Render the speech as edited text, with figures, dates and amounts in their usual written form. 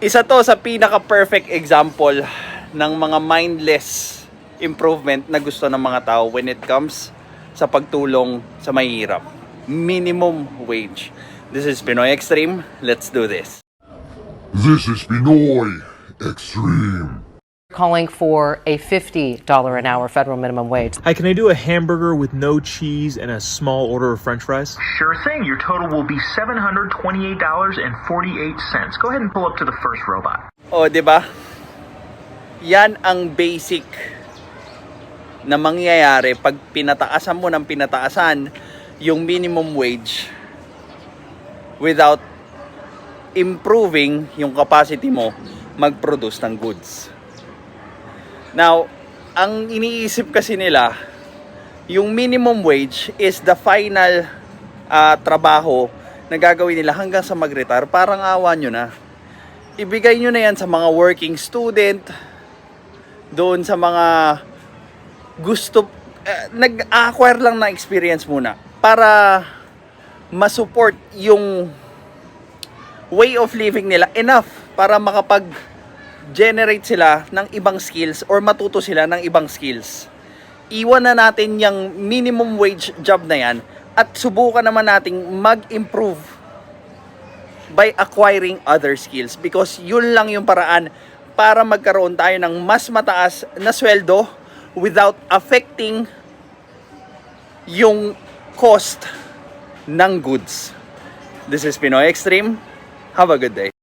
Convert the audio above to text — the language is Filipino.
Isa to sa pinaka-perfect example ng mga mindless improvement na gusto ng mga tao when it comes sa pagtulong sa mahihirap. Minimum wage. This is Pinoy Extreme. Let's do this. This is Pinoy Extreme. Calling for a $50 an hour federal minimum wage. Hi, can I do a hamburger with no cheese and a small order of french fries? Sure thing. Your total will be $728.48. Go ahead and pull up to the first robot. O, di ba? Yan ang basic na mangyayari pag pinataasan mo ng pinataasan yung minimum wage without improving yung capacity mo mag-produce ng goods. Now, ang iniisip kasi nila, yung minimum wage is the final trabaho na gagawin nila hanggang sa mag-retire. Parang awa nyo na. Ibigay nyo na yan sa mga working student, doon sa mga gusto, nag-acquire lang na experience muna para ma-support yung way of living nila enough para makapag-generate sila ng ibang skills or matuto sila ng ibang skills. Iwan na natin yung minimum wage job na yan at subukan naman nating mag-improve by acquiring other skills because yun lang yung paraan para magkaroon tayo ng mas mataas na sweldo without affecting yung cost ng goods. This is Pinoy Extreme. Have a good day.